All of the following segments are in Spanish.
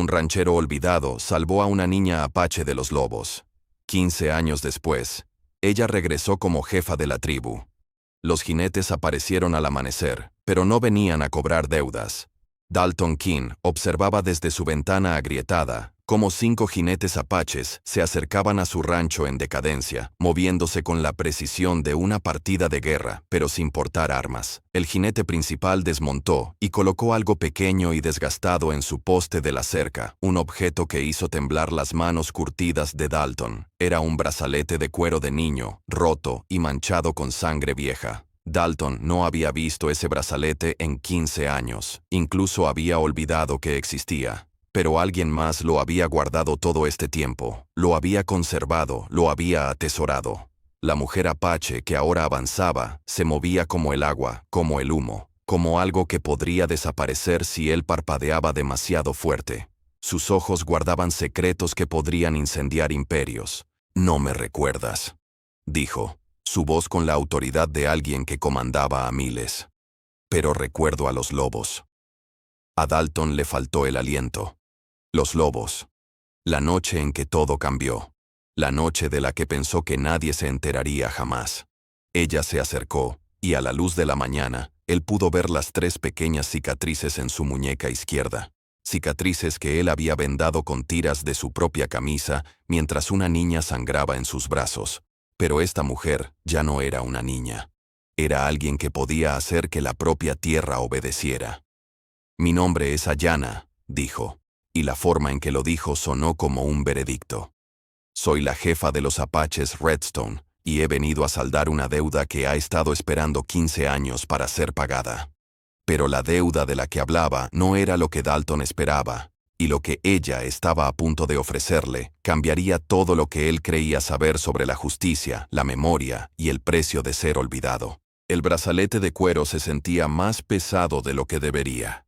un ranchero olvidado, salvó a una niña apache de los lobos. 15 años después, ella regresó como jefa de la tribu. Los jinetes aparecieron al amanecer, pero no venían a cobrar deudas. Dalton King observaba desde su ventana agrietada cómo 5 jinetes apaches se acercaban a su rancho en decadencia, moviéndose con la precisión de una partida de guerra, pero sin portar armas. El jinete principal desmontó y colocó algo pequeño y desgastado en su poste de la cerca, un objeto que hizo temblar las manos curtidas de Dalton. Era un brazalete de cuero de niño, roto y manchado con sangre vieja. Dalton no había visto ese brazalete en 15 años, incluso había olvidado que existía. Pero alguien más lo había guardado todo este tiempo, lo había conservado, lo había atesorado. La mujer apache que ahora avanzaba, se movía como el agua, como el humo, como algo que podría desaparecer si él parpadeaba demasiado fuerte. Sus ojos guardaban secretos que podrían incendiar imperios. «No me recuerdas», dijo, su voz con la autoridad de alguien que comandaba a miles. «Pero recuerdo a los lobos». A Dalton le faltó el aliento. Los lobos. La noche en que todo cambió. La noche de la que pensó que nadie se enteraría jamás. Ella se acercó, y a la luz de la mañana, él pudo ver las 3 pequeñas cicatrices en su muñeca izquierda. Cicatrices que él había vendado con tiras de su propia camisa mientras una niña sangraba en sus brazos. Pero esta mujer ya no era una niña. Era alguien que podía hacer que la propia tierra obedeciera. «Mi nombre es Ayanna», dijo. Y la forma en que lo dijo sonó como un veredicto. «Soy la jefa de los apaches Redstone, y he venido a saldar una deuda que ha estado esperando 15 años para ser pagada». Pero la deuda de la que hablaba no era lo que Dalton esperaba, y lo que ella estaba a punto de ofrecerle cambiaría todo lo que él creía saber sobre la justicia, la memoria y el precio de ser olvidado. El brazalete de cuero se sentía más pesado de lo que debería.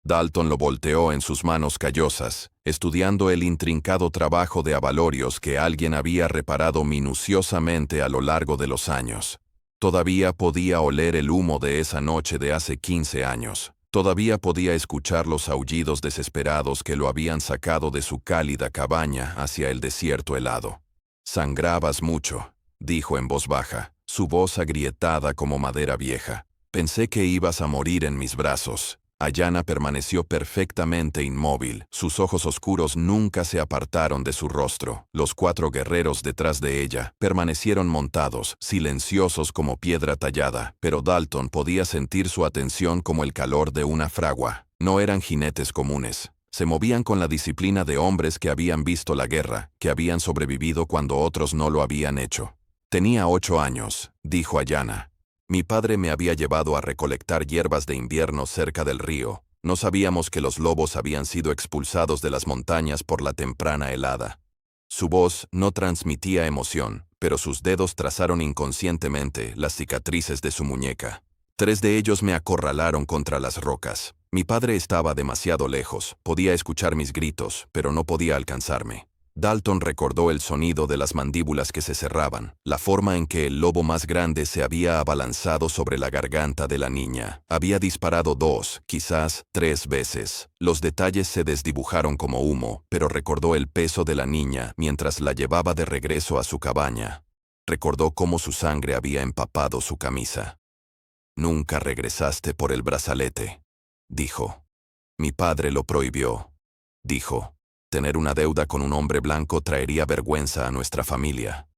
Dalton lo volteó en sus manos callosas, estudiando el intrincado trabajo de abalorios que alguien había reparado minuciosamente a lo largo de los años. Todavía podía oler el humo de esa noche de hace 15 años. Todavía podía escuchar los aullidos desesperados que lo habían sacado de su cálida cabaña hacia el desierto helado. «Sangrabas mucho», dijo en voz baja, su voz agrietada como madera vieja. «Pensé que ibas a morir en mis brazos». Ayanna permaneció perfectamente inmóvil. Sus ojos oscuros nunca se apartaron de su rostro. Los 4 guerreros detrás de ella permanecieron montados, silenciosos como piedra tallada, pero Dalton podía sentir su atención como el calor de una fragua. No eran jinetes comunes. Se movían con la disciplina de hombres que habían visto la guerra, que habían sobrevivido cuando otros no lo habían hecho. «Tenía 8 años», dijo Ayanna. «Mi padre me había llevado a recolectar hierbas de invierno cerca del río. No sabíamos que los lobos habían sido expulsados de las montañas por la temprana helada». Su voz no transmitía emoción, pero sus dedos trazaron inconscientemente las cicatrices de su muñeca. «3 de ellos me acorralaron contra las rocas. Mi padre estaba demasiado lejos. Podía escuchar mis gritos, pero no podía alcanzarme». Dalton recordó el sonido de las mandíbulas que se cerraban, la forma en que el lobo más grande se había abalanzado sobre la garganta de la niña. Había disparado 2, quizás 3 veces. Los detalles se desdibujaron como humo, pero recordó el peso de la niña mientras la llevaba de regreso a su cabaña. Recordó cómo su sangre había empapado su camisa. «Nunca regresaste por el brazalete», dijo. «Mi padre lo prohibió», dijo. «Tener una deuda con un hombre blanco traería vergüenza a nuestra familia».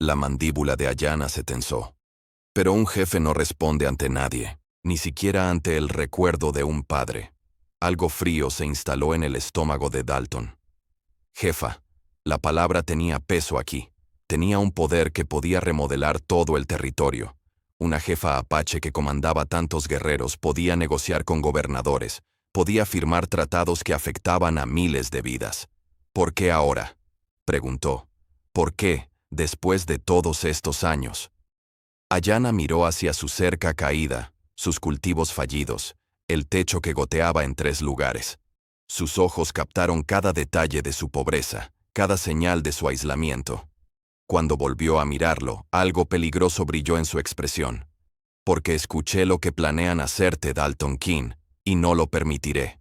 La mandíbula de Ayanna se tensó. Pero un jefe no responde ante nadie, ni siquiera ante el recuerdo de un padre. Algo frío se instaló en el estómago de Dalton. «Jefa». La palabra tenía peso aquí. Tenía un poder que podía remodelar todo el territorio. Una jefa apache que comandaba tantos guerreros podía negociar con gobernadores. Podía firmar tratados que afectaban a miles de vidas. «¿Por qué ahora?», preguntó. «¿Por qué, después de todos estos años?». Ayanna miró hacia su cerca caída, sus cultivos fallidos, el techo que goteaba en 3 lugares. Sus ojos captaron cada detalle de su pobreza, cada señal de su aislamiento. Cuando volvió a mirarlo, algo peligroso brilló en su expresión. «Porque escuché lo que planean hacerte, Dalton King, y no lo permitiré».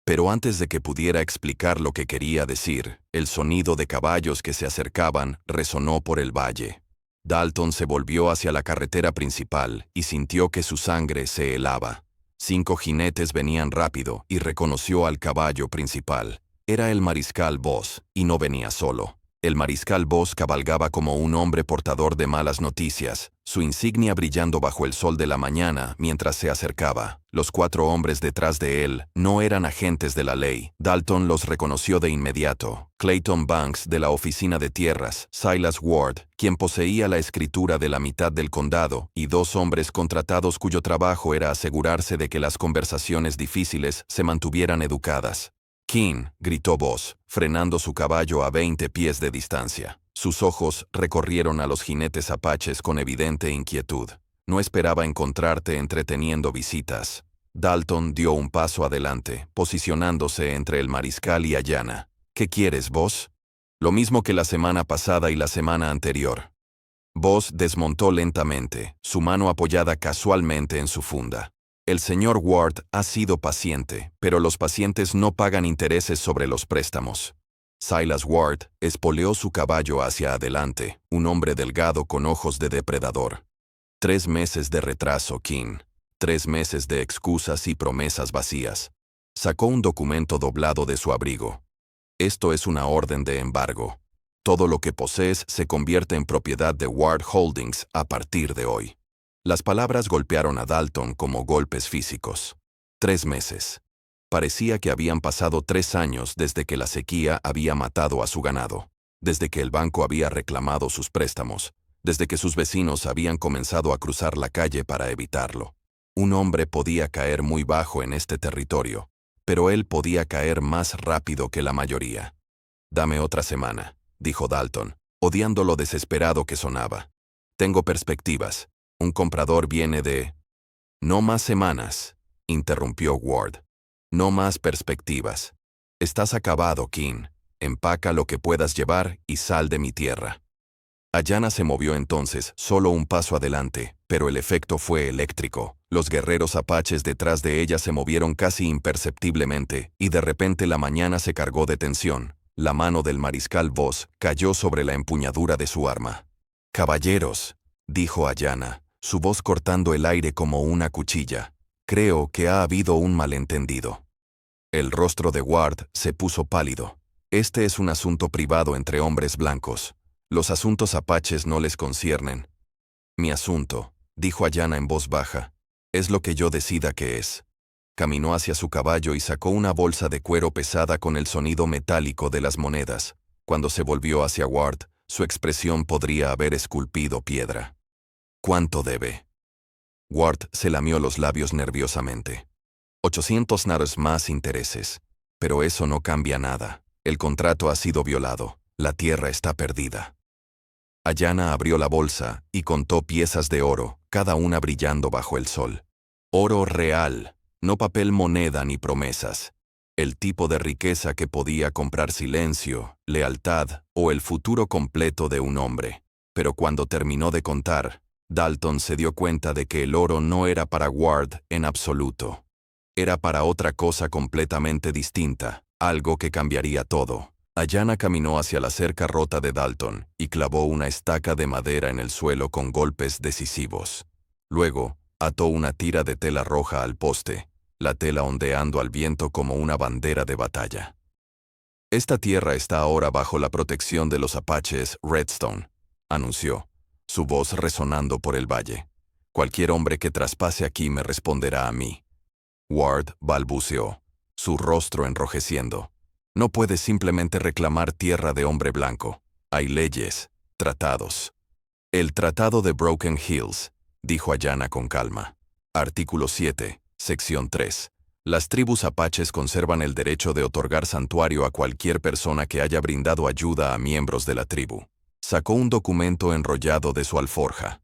Pero antes de que pudiera explicar lo que quería decir, el sonido de caballos que se acercaban resonó por el valle. Dalton se volvió hacia la carretera principal y sintió que su sangre se helaba. 5 jinetes venían rápido y reconoció al caballo principal. Era el mariscal Voss, y no venía solo. El mariscal Voss cabalgaba como un hombre portador de malas noticias, su insignia brillando bajo el sol de la mañana mientras se acercaba. Los 4 hombres detrás de él no eran agentes de la ley. Dalton los reconoció de inmediato. Clayton Banks de la Oficina de Tierras, Silas Ward, quien poseía la escritura de la mitad del condado, y 2 hombres contratados cuyo trabajo era asegurarse de que las conversaciones difíciles se mantuvieran educadas. «King», gritó Voss, frenando su caballo a 20 pies de distancia. Sus ojos recorrieron a los jinetes apaches con evidente inquietud. «No esperaba encontrarte entreteniendo visitas». Dalton dio un paso adelante, posicionándose entre el mariscal y Ayanna. «¿Qué quieres, Voss?» «Lo mismo que la semana pasada y la semana anterior». Voss desmontó lentamente, su mano apoyada casualmente en su funda. «El señor Ward ha sido paciente, pero los pacientes no pagan intereses sobre los préstamos». Silas Ward espoleó su caballo hacia adelante, un hombre delgado con ojos de depredador. 3 meses de retraso, King. 3 meses de excusas y promesas vacías. Sacó un documento doblado de su abrigo. «Esto es una orden de embargo. Todo lo que posees se convierte en propiedad de Ward Holdings a partir de hoy». Las palabras golpearon a Dalton como golpes físicos. 3 meses. Parecía que habían pasado 3 años desde que la sequía había matado a su ganado, desde que el banco había reclamado sus préstamos, desde que sus vecinos habían comenzado a cruzar la calle para evitarlo. Un hombre podía caer muy bajo en este territorio, pero él podía caer más rápido que la mayoría. «Dame otra semana», dijo Dalton, odiando lo desesperado que sonaba. «Tengo perspectivas. Un comprador viene de...» «No más semanas», interrumpió Ward. «No más perspectivas. Estás acabado, King. Empaca lo que puedas llevar y sal de mi tierra». Ayanna se movió entonces, solo un paso adelante, pero el efecto fue eléctrico. Los guerreros apaches detrás de ella se movieron casi imperceptiblemente, y de repente la mañana se cargó de tensión. La mano del mariscal Voss cayó sobre la empuñadura de su arma. «Caballeros», dijo Ayanna, su voz cortando el aire como una cuchilla. «Creo que ha habido un malentendido». El rostro de Ward se puso pálido. «Este es un asunto privado entre hombres blancos. Los asuntos apaches no les conciernen». «Mi asunto», dijo Ayanna en voz baja, «es lo que yo decida que es». Caminó hacia su caballo y sacó una bolsa de cuero pesada con el sonido metálico de las monedas. Cuando se volvió hacia Ward, su expresión podría haber esculpido piedra. «¿Cuánto debe?» Ward se lamió los labios nerviosamente. 800 naras más intereses. Pero eso no cambia nada. El contrato ha sido violado. La tierra está perdida. Ayanna abrió la bolsa y contó piezas de oro, cada una brillando bajo el sol. Oro real, no papel moneda ni promesas. El tipo de riqueza que podía comprar silencio, lealtad o el futuro completo de un hombre. Pero cuando terminó de contar, Dalton se dio cuenta de que el oro no era para Ward en absoluto. Era para otra cosa completamente distinta, algo que cambiaría todo. Ayanna caminó hacia la cerca rota de Dalton y clavó una estaca de madera en el suelo con golpes decisivos. Luego, ató una tira de tela roja al poste, la tela ondeando al viento como una bandera de batalla. «Esta tierra está ahora bajo la protección de los apaches Redstone», anunció, su voz resonando por el valle. «Cualquier hombre que traspase aquí me responderá a mí». Ward balbuceó, su rostro enrojeciendo. «No puedes simplemente reclamar tierra de hombre blanco. Hay leyes, tratados». «El Tratado de Broken Hills», dijo Ayanna con calma. Artículo 7, sección 3. Las tribus apaches conservan el derecho de otorgar santuario a cualquier persona que haya brindado ayuda a miembros de la tribu. Sacó un documento enrollado de su alforja.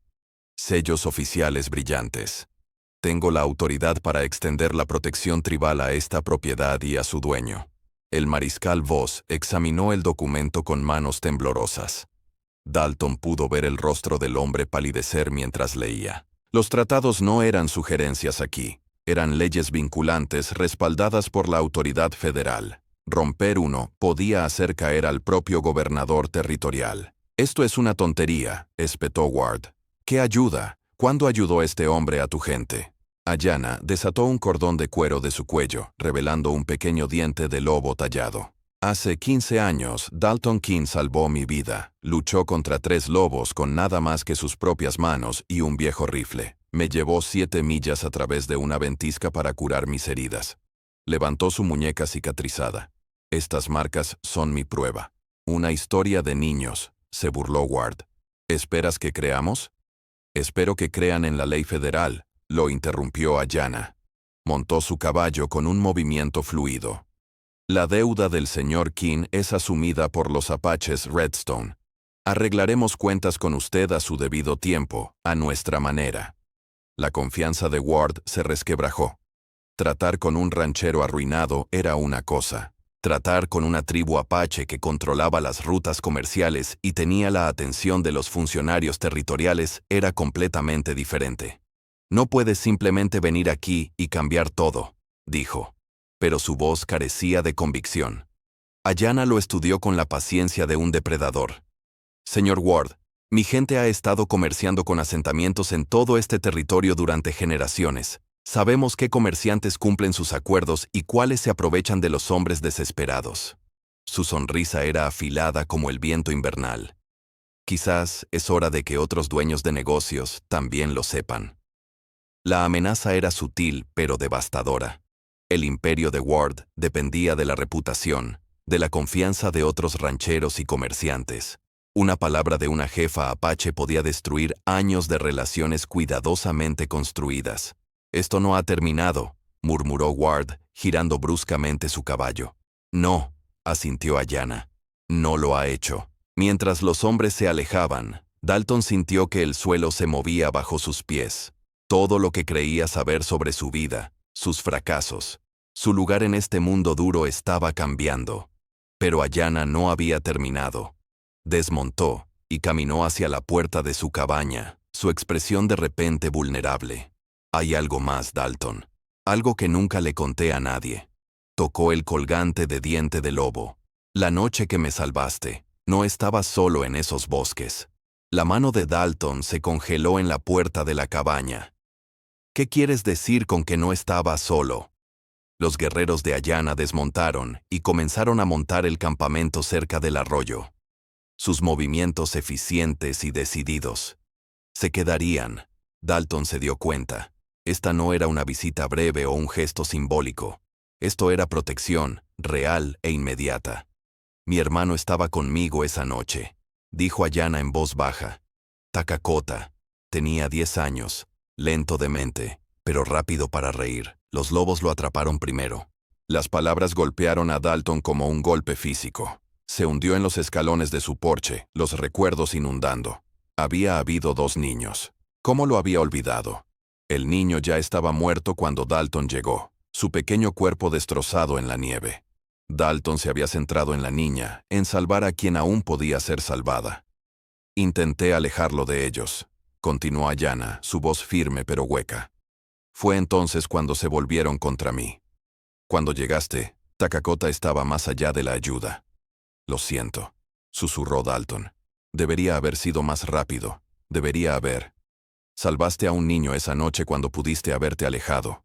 Sellos oficiales brillantes. «Tengo la autoridad para extender la protección tribal a esta propiedad y a su dueño». El mariscal Voss examinó el documento con manos temblorosas. Dalton pudo ver el rostro del hombre palidecer mientras leía. Los tratados no eran sugerencias aquí. Eran leyes vinculantes respaldadas por la autoridad federal. Romper uno podía hacer caer al propio gobernador territorial. Esto es una tontería, espetó Ward. ¿Qué ayuda? ¿Cuándo ayudó este hombre a tu gente? Ayanna desató un cordón de cuero de su cuello, revelando un pequeño diente de lobo tallado. Hace 15 años, Dalton King salvó mi vida. Luchó contra 3 lobos con nada más que sus propias manos y un viejo rifle. Me llevó 7 millas a través de una ventisca para curar mis heridas. Levantó su muñeca cicatrizada. Estas marcas son mi prueba. Una historia de niños, se burló Ward. ¿Esperas que creamos? Espero que crean en la ley federal, lo interrumpió Ayanna. Montó su caballo con un movimiento fluido. La deuda del señor King es asumida por los apaches Redstone. Arreglaremos cuentas con usted a su debido tiempo, a nuestra manera. La confianza de Ward se resquebrajó. Tratar con un ranchero arruinado era una cosa. Tratar con una tribu apache que controlaba las rutas comerciales y tenía la atención de los funcionarios territoriales era completamente diferente. No puedes simplemente venir aquí y cambiar todo, dijo. Pero su voz carecía de convicción. Ayanna lo estudió con la paciencia de un depredador. Señor Ward, mi gente ha estado comerciando con asentamientos en todo este territorio durante generaciones. Sabemos qué comerciantes cumplen sus acuerdos y cuáles se aprovechan de los hombres desesperados. Su sonrisa era afilada como el viento invernal. Quizás es hora de que otros dueños de negocios también lo sepan. La amenaza era sutil pero devastadora. El imperio de Ward dependía de la reputación, de la confianza de otros rancheros y comerciantes. Una palabra de una jefa apache podía destruir años de relaciones cuidadosamente construidas. Esto no ha terminado, murmuró Ward, girando bruscamente su caballo. No, asintió Ayanna. No lo ha hecho. Mientras los hombres se alejaban, Dalton sintió que el suelo se movía bajo sus pies. Todo lo que creía saber sobre su vida, sus fracasos, su lugar en este mundo duro estaba cambiando. Pero Ayanna no había terminado. Desmontó y caminó hacia la puerta de su cabaña, su expresión de repente vulnerable. Hay algo más, Dalton. Algo que nunca le conté a nadie. Tocó el colgante de diente de lobo. La noche que me salvaste, no estabas solo en esos bosques. La mano de Dalton se congeló en la puerta de la cabaña. ¿Qué quieres decir con que no estaba solo? Los guerreros de Ayanna desmontaron y comenzaron a montar el campamento cerca del arroyo. Sus movimientos eficientes y decididos. Se quedarían. Dalton se dio cuenta. Esta no era una visita breve o un gesto simbólico. Esto era protección, real e inmediata. Mi hermano estaba conmigo esa noche, dijo Ayanna en voz baja. Takakota. Tenía 10 años, lento de mente, pero rápido para reír. Los lobos lo atraparon primero. Las palabras golpearon a Dalton como un golpe físico. Se hundió en los escalones de su porche, los recuerdos inundando. Había habido 2 niños. ¿Cómo lo había olvidado? El niño ya estaba muerto cuando Dalton llegó, su pequeño cuerpo destrozado en la nieve. Dalton se había centrado en la niña, en salvar a quien aún podía ser salvada. Intenté alejarlo de ellos, continuó Ayanna, su voz firme pero hueca. Fue entonces cuando se volvieron contra mí. Cuando llegaste, Takakota estaba más allá de la ayuda. Lo siento, susurró Dalton. Debería haber sido más rápido, debería haber. Salvaste a un niño esa noche cuando pudiste haberte alejado.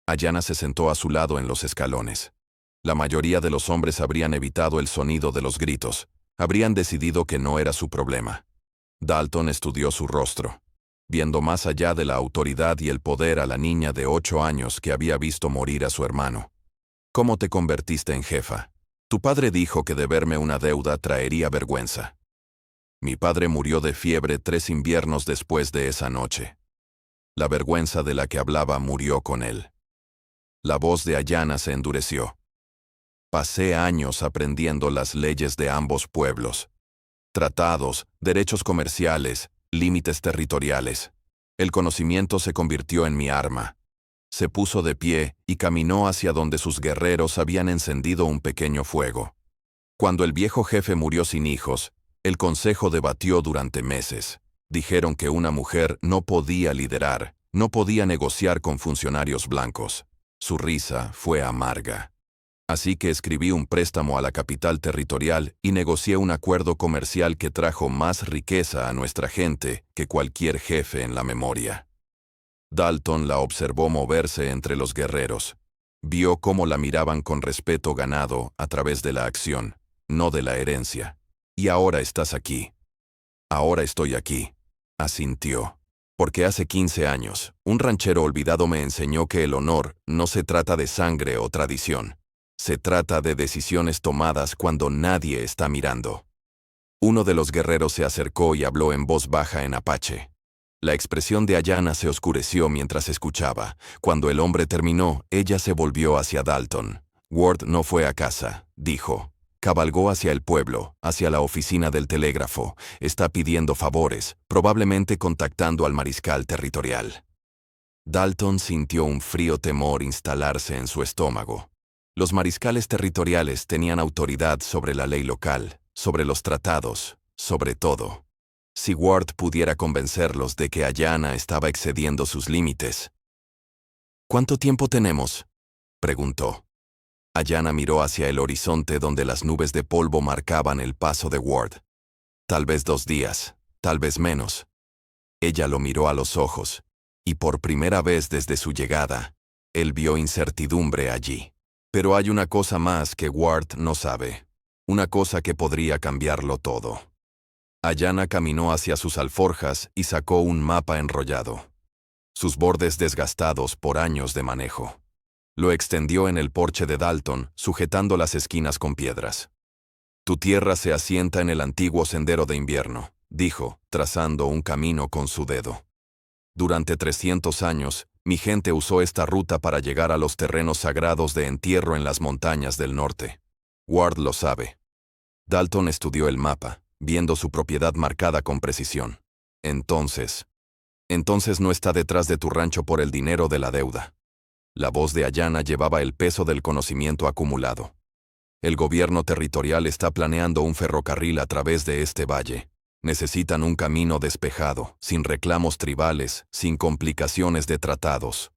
Ayanna se sentó a su lado en los escalones. La mayoría de los hombres habrían evitado el sonido de los gritos, habrían decidido que no era su problema. Dalton estudió su rostro, viendo más allá de la autoridad y el poder a la niña de 8 años que había visto morir a su hermano. ¿Cómo te convertiste en jefa? Tu padre dijo que deberme una deuda traería vergüenza. Mi padre murió de fiebre 3 inviernos después de esa noche. La vergüenza de la que hablaba murió con él. La voz de Ayanna se endureció. Pasé años aprendiendo las leyes de ambos pueblos. Tratados, derechos comerciales, límites territoriales. El conocimiento se convirtió en mi arma. Se puso de pie y caminó hacia donde sus guerreros habían encendido un pequeño fuego. Cuando el viejo jefe murió sin hijos, el consejo debatió durante meses. Dijeron que una mujer no podía liderar, No podía negociar con funcionarios blancos. Su risa fue amarga. Así que escribí un préstamo a la capital territorial y negocié un acuerdo comercial que trajo más riqueza a nuestra gente que cualquier jefe en la memoria. Dalton la observó moverse entre los guerreros. Vio cómo la miraban con respeto ganado a través de la acción, no de la herencia. Y ahora estás aquí. Ahora estoy aquí, asintió. Porque hace 15 años, un ranchero olvidado me enseñó que el honor no se trata de sangre o tradición. Se trata de decisiones tomadas cuando nadie está mirando. Uno de los guerreros se acercó y habló en voz baja en apache. La expresión de Ayanna se oscureció mientras escuchaba. Cuando el hombre terminó, ella se volvió hacia Dalton. Ward no fue a casa, dijo. Cabalgó hacia el pueblo, hacia la oficina del telégrafo. Está pidiendo favores, probablemente contactando al mariscal territorial. Dalton sintió un frío temor instalarse en su estómago. Los mariscales territoriales tenían autoridad sobre la ley local, sobre los tratados, sobre todo. Si Ward pudiera convencerlos de que Ayanna estaba excediendo sus límites. ¿Cuánto tiempo tenemos?, preguntó. Ayanna miró hacia el horizonte donde las nubes de polvo marcaban el paso de Ward. Tal vez 2 días, tal vez menos. Ella lo miró a los ojos, y por primera vez desde su llegada, él vio incertidumbre allí. Pero hay una cosa más que Ward no sabe. Una cosa que podría cambiarlo todo. Ayanna caminó hacia sus alforjas y sacó un mapa enrollado. Sus bordes desgastados por años de manejo. Lo extendió en el porche de Dalton, sujetando las esquinas con piedras. Tu tierra se asienta en el antiguo sendero de invierno, dijo, trazando un camino con su dedo. Durante 300 años, mi gente usó esta ruta para llegar a los terrenos sagrados de entierro en las montañas del norte. Ward lo sabe. Dalton estudió el mapa, viendo su propiedad marcada con precisión. Entonces no está detrás de tu rancho por el dinero de la deuda. La voz de Ayanna llevaba el peso del conocimiento acumulado. El gobierno territorial está planeando un ferrocarril a través de este valle. Necesitan un camino despejado, sin reclamos tribales, sin complicaciones de tratados.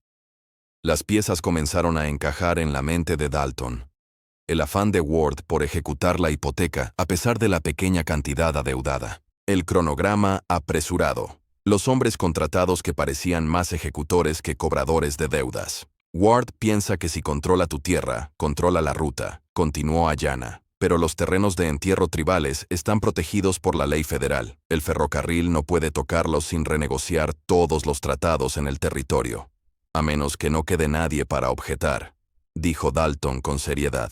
Las piezas comenzaron a encajar en la mente de Dalton. El afán de Ward por ejecutar la hipoteca a pesar de la pequeña cantidad adeudada. El cronograma apresurado. Los hombres contratados que parecían más ejecutores que cobradores de deudas. Ward piensa que si controla tu tierra, controla la ruta, continuó Ayanna. Pero los terrenos de entierro tribales están protegidos por la ley federal. El ferrocarril no puede tocarlos sin renegociar todos los tratados en el territorio. A menos que no quede nadie para objetar, dijo Dalton con seriedad.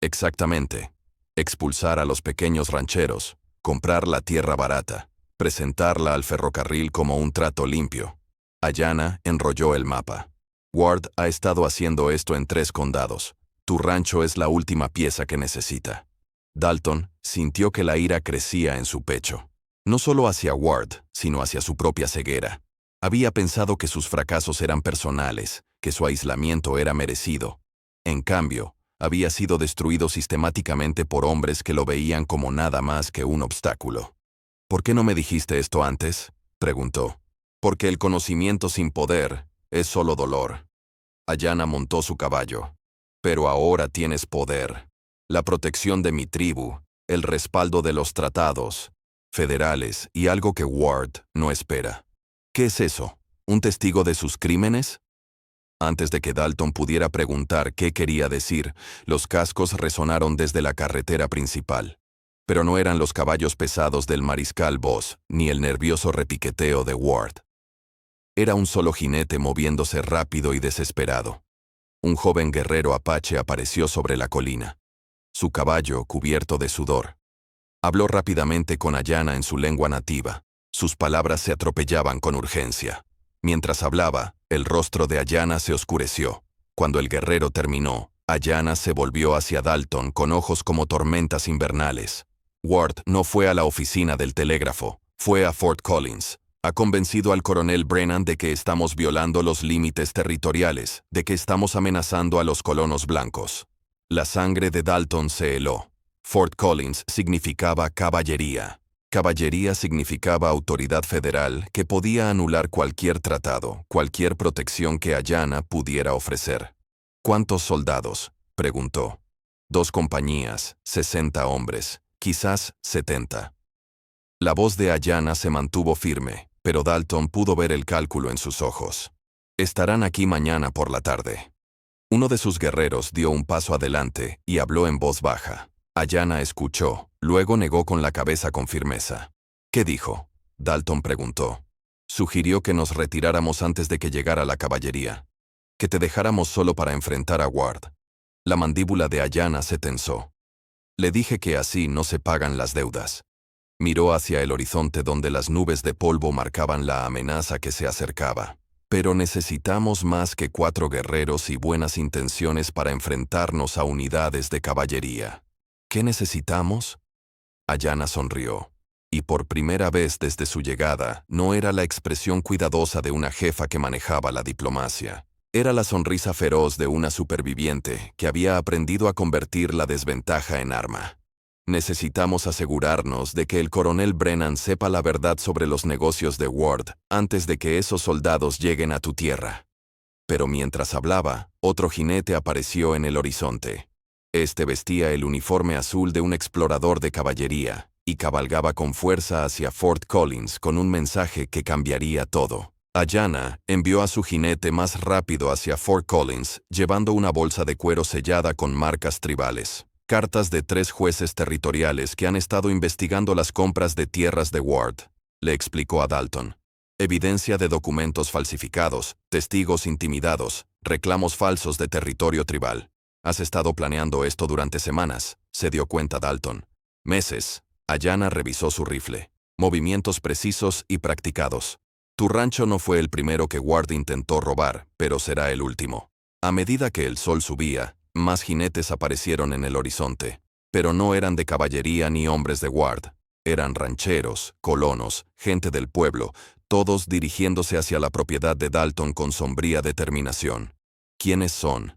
Exactamente. Expulsar a los pequeños rancheros, comprar la tierra barata, presentarla al ferrocarril como un trato limpio. Ayanna enrolló el mapa. Ward ha estado haciendo esto en 3 condados. Tu rancho es la última pieza que necesita. Dalton sintió que la ira crecía en su pecho. No solo hacia Ward, sino hacia su propia ceguera. Había pensado que sus fracasos eran personales, que su aislamiento era merecido. En cambio, había sido destruido sistemáticamente por hombres que lo veían como nada más que un obstáculo. ¿Por qué no me dijiste esto antes?, preguntó. Porque el conocimiento sin poder es solo dolor. Ayanna montó su caballo. Pero ahora tienes poder. La protección de mi tribu, el respaldo de los tratados federales y algo que Ward no espera. ¿Qué es eso? ¿Un testigo de sus crímenes? Antes de que Dalton pudiera preguntar qué quería decir, los cascos resonaron desde la carretera principal. Pero no eran los caballos pesados del mariscal Voss, ni el nervioso repiqueteo de Ward. Era un solo jinete moviéndose rápido y desesperado. Un joven guerrero apache apareció sobre la colina. Su caballo cubierto de sudor. Habló rápidamente con Ayanna en su lengua nativa. Sus palabras se atropellaban con urgencia. Mientras hablaba, el rostro de Ayanna se oscureció. Cuando el guerrero terminó, Ayanna se volvió hacia Dalton con ojos como tormentas invernales. Ward no fue a la oficina del telégrafo, fue a Fort Collins. Ha convencido al coronel Brennan de que estamos violando los límites territoriales, de que estamos amenazando a los colonos blancos. La sangre de Dalton se heló. Fort Collins significaba caballería. Caballería significaba autoridad federal que podía anular cualquier tratado, cualquier protección que Ayana pudiera ofrecer. ¿Cuántos soldados?, preguntó. 2 compañías, 60 hombres, quizás 70. La voz de Ayana se mantuvo firme, pero Dalton pudo ver el cálculo en sus ojos. Estarán aquí mañana por la tarde. Uno de sus guerreros dio un paso adelante y habló en voz baja. Ayana escuchó, luego negó con la cabeza con firmeza. ¿Qué dijo?, Dalton preguntó. Sugirió que nos retiráramos antes de que llegara la caballería. Que te dejáramos solo para enfrentar a Ward. La mandíbula de Ayana se tensó. Le dije que así no se pagan las deudas. Miró hacia el horizonte donde las nubes de polvo marcaban la amenaza que se acercaba. Pero necesitamos más que 4 guerreros y buenas intenciones para enfrentarnos a unidades de caballería. ¿Qué necesitamos? Ayana sonrió. Y por primera vez desde su llegada, no era la expresión cuidadosa de una jefa que manejaba la diplomacia. Era la sonrisa feroz de una superviviente que había aprendido a convertir la desventaja en arma. Necesitamos asegurarnos de que el coronel Brennan sepa la verdad sobre los negocios de Ward antes de que esos soldados lleguen a tu tierra. Pero mientras hablaba, otro jinete apareció en el horizonte. Este vestía el uniforme azul de un explorador de caballería y cabalgaba con fuerza hacia Fort Collins con un mensaje que cambiaría todo. Ayana envió a su jinete más rápido hacia Fort Collins, llevando una bolsa de cuero sellada con marcas tribales. Cartas de 3 jueces territoriales que han estado investigando las compras de tierras de Ward, le explicó a Dalton. Evidencia de documentos falsificados, testigos intimidados, reclamos falsos de territorio tribal. Has estado planeando esto durante semanas, se dio cuenta Dalton. Meses. Ayana revisó su rifle. Movimientos precisos y practicados. Tu rancho no fue el primero que Ward intentó robar, pero será el último. A medida que el sol subía, más jinetes aparecieron en el horizonte. Pero no eran de caballería ni hombres de Ward. Eran rancheros, colonos, gente del pueblo, todos dirigiéndose hacia la propiedad de Dalton con sombría determinación. ¿Quiénes son?,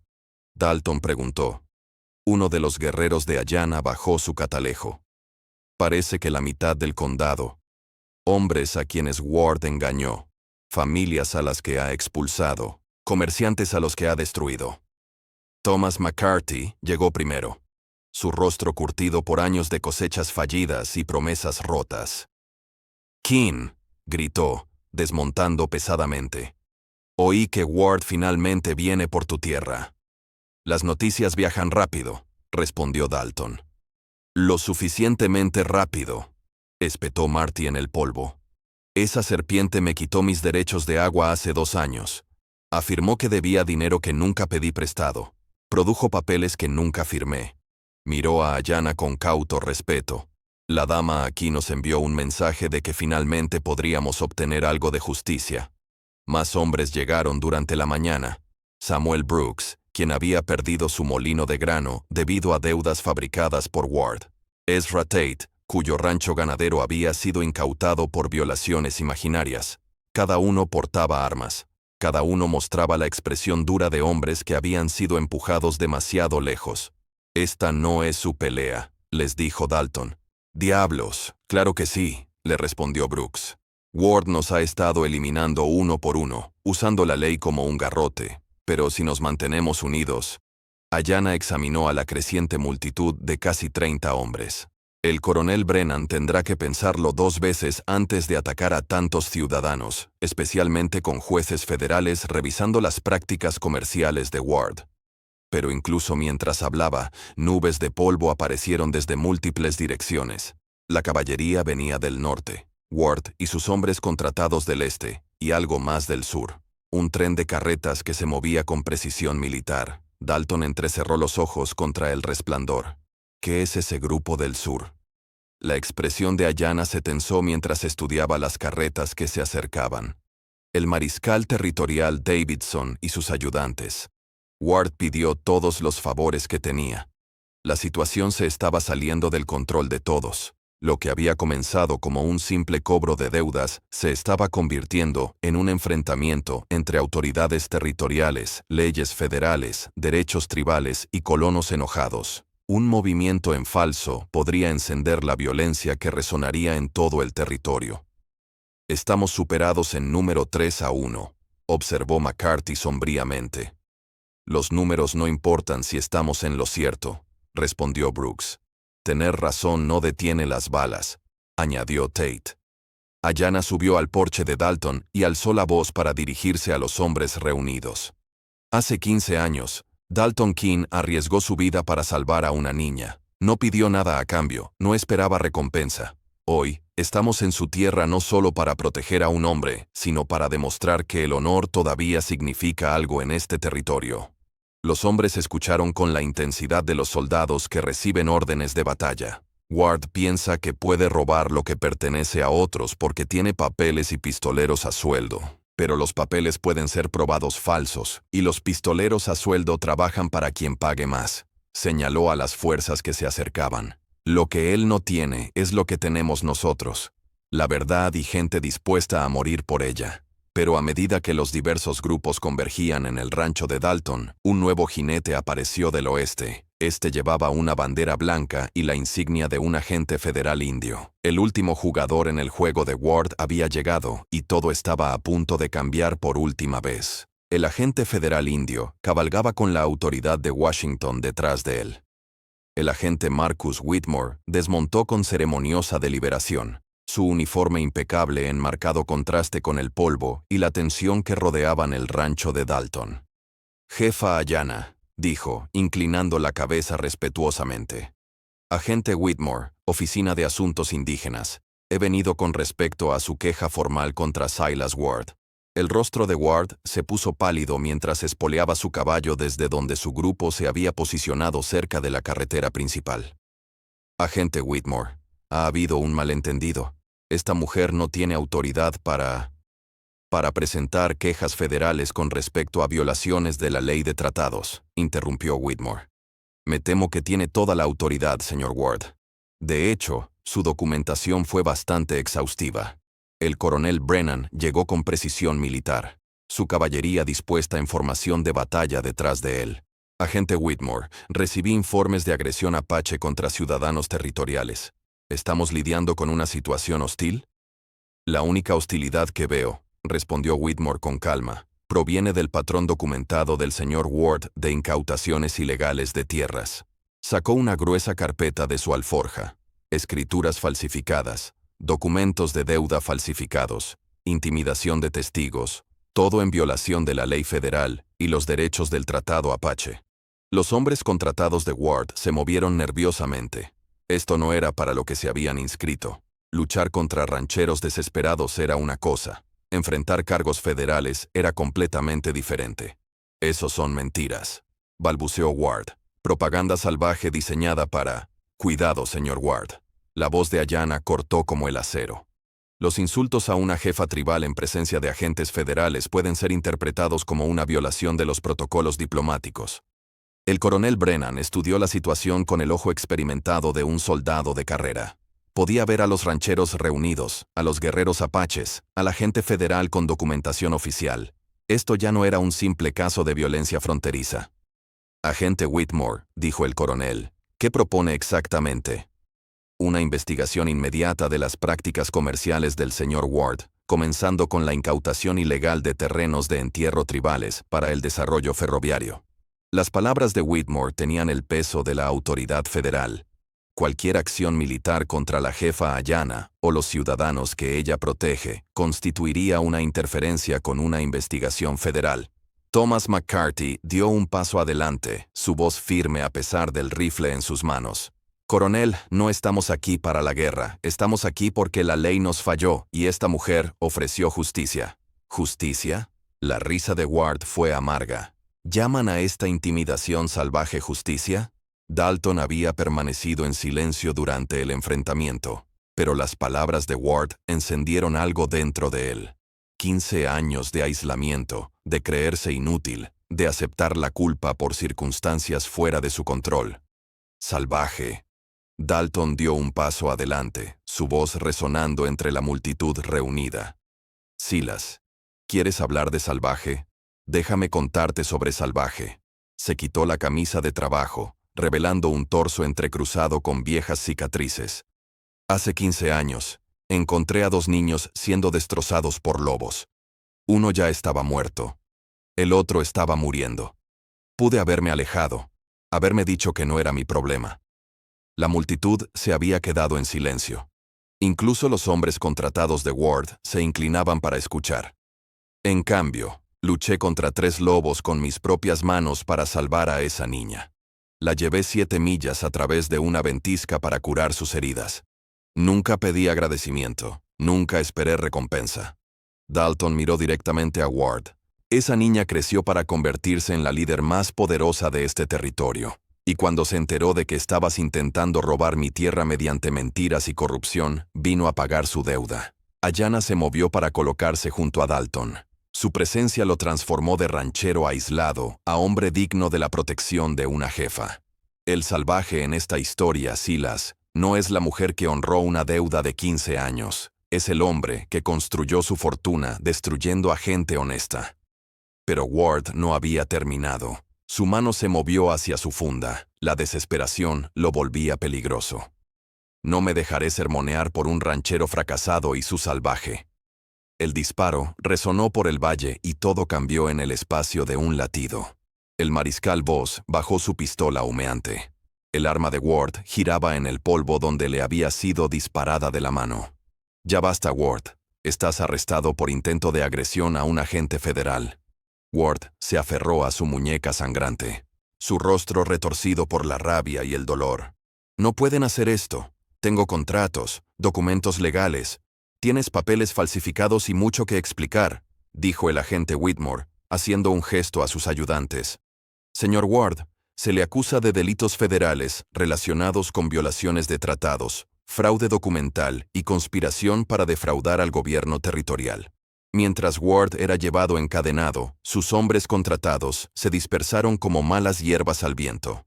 Dalton preguntó. Uno de los guerreros de Ayana bajó su catalejo. Parece que la mitad del condado. Hombres a quienes Ward engañó. Familias a las que ha expulsado. Comerciantes a los que ha destruido. Thomas McCarthy llegó primero. Su rostro curtido por años de cosechas fallidas y promesas rotas. «King», gritó, desmontando pesadamente. «Oí que Ward finalmente viene por tu tierra». «Las noticias viajan rápido», respondió Dalton. «Lo suficientemente rápido», espetó Marty en el polvo. «Esa serpiente me quitó mis derechos de agua hace 2 años. Afirmó que debía dinero que nunca pedí prestado. Produjo papeles que nunca firmé». Miró a Ayana con cauto respeto. «La dama aquí nos envió un mensaje de que finalmente podríamos obtener algo de justicia». Más hombres llegaron durante la mañana. Samuel Brooks, quien había perdido su molino de grano debido a deudas fabricadas por Ward. Ezra Tate, cuyo rancho ganadero había sido incautado por violaciones imaginarias. Cada uno portaba armas. Cada uno mostraba la expresión dura de hombres que habían sido empujados demasiado lejos. «Esta no es su pelea», les dijo Dalton. «Diablos, claro que sí», le respondió Brooks. «Ward nos ha estado eliminando uno por uno, usando la ley como un garrote. Pero si nos mantenemos unidos». Ayana examinó a la creciente multitud de casi 30 hombres. «El coronel Brennan tendrá que pensarlo 2 veces antes de atacar a tantos ciudadanos, especialmente con jueces federales revisando las prácticas comerciales de Ward». Pero incluso mientras hablaba, nubes de polvo aparecieron desde múltiples direcciones. La caballería venía del norte, Ward y sus hombres contratados del este, y algo más del sur. Un tren de carretas que se movía con precisión militar. Dalton entrecerró los ojos contra el resplandor. ¿Qué es ese grupo del sur? La expresión de Ayana se tensó mientras estudiaba las carretas que se acercaban. El mariscal territorial Davidson y sus ayudantes. Ward pidió todos los favores que tenía. La situación se estaba saliendo del control de todos. Lo que había comenzado como un simple cobro de deudas se estaba convirtiendo en un enfrentamiento entre autoridades territoriales, leyes federales, derechos tribales y colonos enojados. Un movimiento en falso podría encender la violencia que resonaría en todo el territorio. Estamos superados en número 3-1, observó McCarthy sombríamente. Los números no importan si estamos en lo cierto, respondió Brooks. Tener razón no detiene las balas, añadió Tate. Ayanna subió al porche de Dalton y alzó la voz para dirigirse a los hombres reunidos. Hace 15 años, Dalton King arriesgó su vida para salvar a una niña. No pidió nada a cambio, no esperaba recompensa. Hoy, estamos en su tierra no solo para proteger a un hombre, sino para demostrar que el honor todavía significa algo en este territorio. Los hombres escucharon con la intensidad de los soldados que reciben órdenes de batalla. Ward piensa que puede robar lo que pertenece a otros porque tiene papeles y pistoleros a sueldo. Pero los papeles pueden ser probados falsos, y los pistoleros a sueldo trabajan para quien pague más. Señaló a las fuerzas que se acercaban. Lo que él no tiene es lo que tenemos nosotros. La verdad y gente dispuesta a morir por ella. Pero a medida que los diversos grupos convergían en el rancho de Dalton, un nuevo jinete apareció del oeste. Este llevaba una bandera blanca y la insignia de un agente federal indio. El último jugador en el juego de Ward había llegado, y todo estaba a punto de cambiar por última vez. El agente federal indio cabalgaba con la autoridad de Washington detrás de él. El agente Marcus Whitmore desmontó con ceremoniosa deliberación. Su uniforme impecable en marcado contraste con el polvo y la tensión que rodeaban el rancho de Dalton. «Jefa Ayanna», dijo, inclinando la cabeza respetuosamente. «Agente Whitmore, Oficina de Asuntos Indígenas. He venido con respecto a su queja formal contra Silas Ward». El rostro de Ward se puso pálido mientras espoleaba su caballo desde donde su grupo se había posicionado cerca de la carretera principal. «Agente Whitmore, ha habido un malentendido. Esta mujer no tiene autoridad para presentar quejas federales con respecto a violaciones de la ley de tratados», interrumpió Whitmore. «Me temo que tiene toda la autoridad, señor Ward. De hecho, su documentación fue bastante exhaustiva. El coronel Brennan llegó con precisión militar. Su caballería dispuesta en formación de batalla detrás de él. Agente Whitmore, recibí informes de agresión apache contra ciudadanos territoriales. ¿Estamos lidiando con una situación hostil?» «La única hostilidad que veo», respondió Whitmore con calma, «proviene del patrón documentado del señor Ward de incautaciones ilegales de tierras». Sacó una gruesa carpeta de su alforja. Escrituras falsificadas, documentos de deuda falsificados, intimidación de testigos, todo en violación de la ley federal y los derechos del Tratado Apache. Los hombres contratados de Ward se movieron nerviosamente. Esto no era para lo que se habían inscrito. Luchar contra rancheros desesperados era una cosa. Enfrentar cargos federales era completamente diferente. «Esos son mentiras», balbuceó Ward. «Propaganda salvaje diseñada para...» «Cuidado, señor Ward». La voz de Ayanna cortó como el acero. Los insultos a una jefa tribal en presencia de agentes federales pueden ser interpretados como una violación de los protocolos diplomáticos. El coronel Brennan estudió la situación con el ojo experimentado de un soldado de carrera. Podía ver a los rancheros reunidos, a los guerreros apaches, a la gente federal con documentación oficial. Esto ya no era un simple caso de violencia fronteriza. «Agente Whitmore», dijo el coronel, «¿qué propone exactamente?» «Una investigación inmediata de las prácticas comerciales del señor Ward, comenzando con la incautación ilegal de terrenos de entierro tribales para el desarrollo ferroviario». Las palabras de Whitmore tenían el peso de la autoridad federal. Cualquier acción militar contra la jefa Ayanna o los ciudadanos que ella protege constituiría una interferencia con una investigación federal. Thomas McCarthy dio un paso adelante, su voz firme a pesar del rifle en sus manos. «Coronel, no estamos aquí para la guerra, estamos aquí porque la ley nos falló y esta mujer ofreció justicia». «¿Justicia?» La risa de Ward fue amarga. ¿Llaman a esta intimidación salvaje justicia? Dalton había permanecido en silencio durante el enfrentamiento, pero las palabras de Ward encendieron algo dentro de él. 15 años de aislamiento, de creerse inútil, de aceptar la culpa por circunstancias fuera de su control. «Salvaje». Dalton dio un paso adelante, su voz resonando entre la multitud reunida. «Silas, ¿quieres hablar de salvaje? Déjame contarte sobre salvaje». Se quitó la camisa de trabajo, revelando un torso entrecruzado con viejas cicatrices. Hace 15 años, encontré a 2 niños siendo destrozados por lobos. Uno ya estaba muerto. El otro estaba muriendo. Pude haberme alejado, haberme dicho que no era mi problema. La multitud se había quedado en silencio. Incluso los hombres contratados de Ward se inclinaban para escuchar. En cambio, luché contra 3 lobos con mis propias manos para salvar a esa niña. La llevé 7 millas a través de una ventisca para curar sus heridas. Nunca pedí agradecimiento, nunca esperé recompensa. Dalton miró directamente a Ward. Esa niña creció para convertirse en la líder más poderosa de este territorio. Y cuando se enteró de que estabas intentando robar mi tierra mediante mentiras y corrupción, vino a pagar su deuda. Ayanna se movió para colocarse junto a Dalton. Su presencia lo transformó de ranchero aislado a hombre digno de la protección de una jefa. El salvaje en esta historia, Silas, no es la mujer que honró una deuda de 15 años. Es el hombre que construyó su fortuna destruyendo a gente honesta. Pero Ward no había terminado. Su mano se movió hacia su funda. La desesperación lo volvía peligroso. No me dejaré sermonear por un ranchero fracasado y su salvaje. El disparo resonó por el valle y todo cambió en el espacio de un latido. El mariscal Voss bajó su pistola humeante. El arma de Ward giraba en el polvo donde le había sido disparada de la mano. Ya basta, Ward. Estás arrestado por intento de agresión a un agente federal. Ward se aferró a su muñeca sangrante, su rostro retorcido por la rabia y el dolor. No pueden hacer esto. Tengo contratos, documentos legales. Tienes papeles falsificados y mucho que explicar, dijo el agente Whitmore, haciendo un gesto a sus ayudantes. Señor Ward, se le acusa de delitos federales relacionados con violaciones de tratados, fraude documental y conspiración para defraudar al gobierno territorial. Mientras Ward era llevado encadenado, sus hombres contratados se dispersaron como malas hierbas al viento.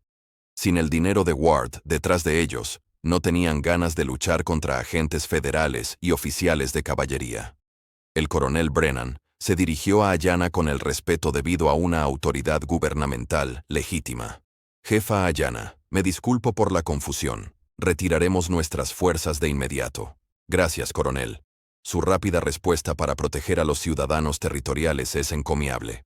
Sin el dinero de Ward detrás de ellos, no tenían ganas de luchar contra agentes federales y oficiales de caballería. El coronel Brennan se dirigió a Ayanna con el respeto debido a una autoridad gubernamental legítima. Jefa Ayanna, me disculpo por la confusión. Retiraremos nuestras fuerzas de inmediato. Gracias, coronel. Su rápida respuesta para proteger a los ciudadanos territoriales es encomiable.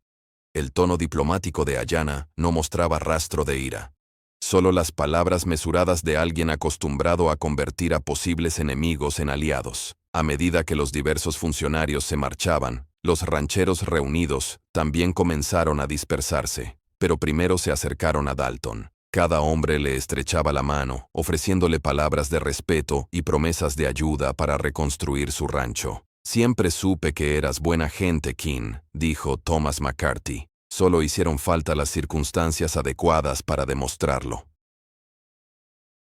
El tono diplomático de Ayanna no mostraba rastro de ira. Solo las palabras mesuradas de alguien acostumbrado a convertir a posibles enemigos en aliados. A medida que los diversos funcionarios se marchaban, los rancheros reunidos también comenzaron a dispersarse, pero primero se acercaron a Dalton. Cada hombre le estrechaba la mano, ofreciéndole palabras de respeto y promesas de ayuda para reconstruir su rancho. Siempre supe que eras buena gente, King, dijo Thomas McCarthy. Solo hicieron falta las circunstancias adecuadas para demostrarlo.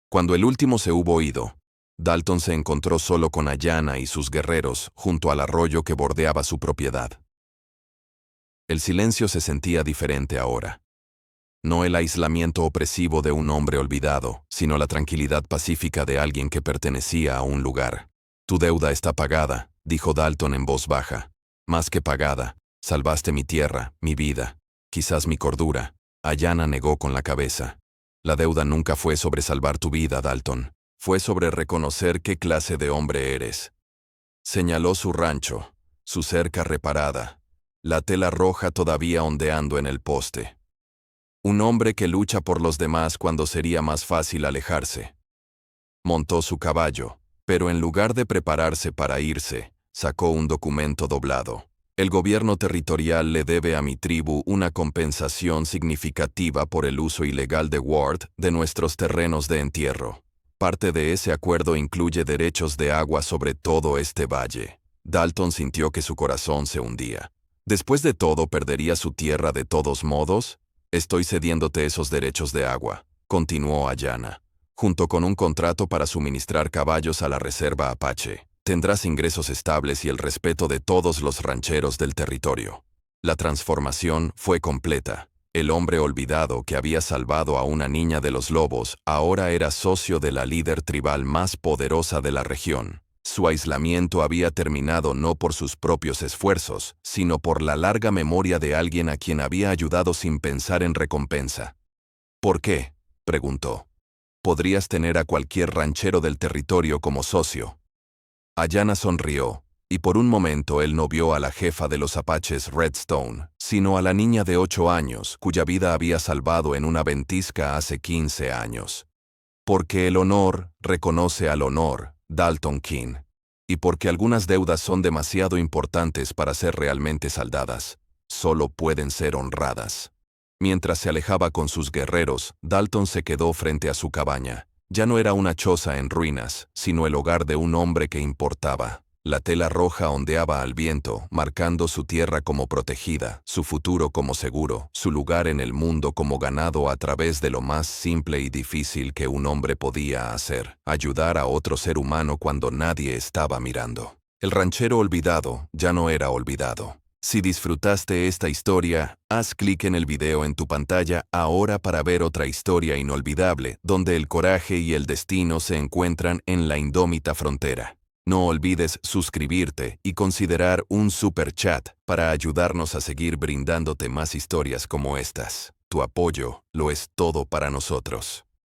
Cuando el último se hubo ido, Dalton se encontró solo con Ayanna y sus guerreros junto al arroyo que bordeaba su propiedad. El silencio se sentía diferente ahora. No el aislamiento opresivo de un hombre olvidado, sino la tranquilidad pacífica de alguien que pertenecía a un lugar. Tu deuda está pagada, dijo Dalton en voz baja. Más que pagada, salvaste mi tierra, mi vida, quizás mi cordura. Ayanna negó con la cabeza. La deuda nunca fue sobre salvar tu vida, Dalton. Fue sobre reconocer qué clase de hombre eres. Señaló su rancho, su cerca reparada, la tela roja todavía ondeando en el poste. Un hombre que lucha por los demás cuando sería más fácil alejarse. Montó su caballo, pero en lugar de prepararse para irse, sacó un documento doblado. El gobierno territorial le debe a mi tribu una compensación significativa por el uso ilegal de Ward de nuestros terrenos de entierro. Parte de ese acuerdo incluye derechos de agua sobre todo este valle. Dalton sintió que su corazón se hundía. ¿Después de todo perdería su tierra de todos modos? Estoy cediéndote esos derechos de agua, continuó Ayanna, junto con un contrato para suministrar caballos a la reserva Apache. Tendrás ingresos estables y el respeto de todos los rancheros del territorio. La transformación fue completa. El hombre olvidado que había salvado a una niña de los lobos ahora era socio de la líder tribal más poderosa de la región. Su aislamiento había terminado no por sus propios esfuerzos, sino por la larga memoria de alguien a quien había ayudado sin pensar en recompensa. ¿Por qué? preguntó. Podrías tener a cualquier ranchero del territorio como socio. Ayanna sonrió, y por un momento él no vio a la jefa de los apaches Redstone, sino a la niña de 8 años, cuya vida había salvado en una ventisca hace 15 años. Porque el honor reconoce al honor, Dalton King. Y porque algunas deudas son demasiado importantes para ser realmente saldadas, solo pueden ser honradas. Mientras se alejaba con sus guerreros, Dalton se quedó frente a su cabaña. Ya no era una choza en ruinas, sino el hogar de un hombre que importaba. La tela roja ondeaba al viento, marcando su tierra como protegida, su futuro como seguro, su lugar en el mundo como ganado a través de lo más simple y difícil que un hombre podía hacer: ayudar a otro ser humano cuando nadie estaba mirando. El ranchero olvidado ya no era olvidado. Si disfrutaste esta historia, haz clic en el video en tu pantalla ahora para ver otra historia inolvidable, donde el coraje y el destino se encuentran en la indómita frontera. No olvides suscribirte y considerar un super chat para ayudarnos a seguir brindándote más historias como estas. Tu apoyo lo es todo para nosotros.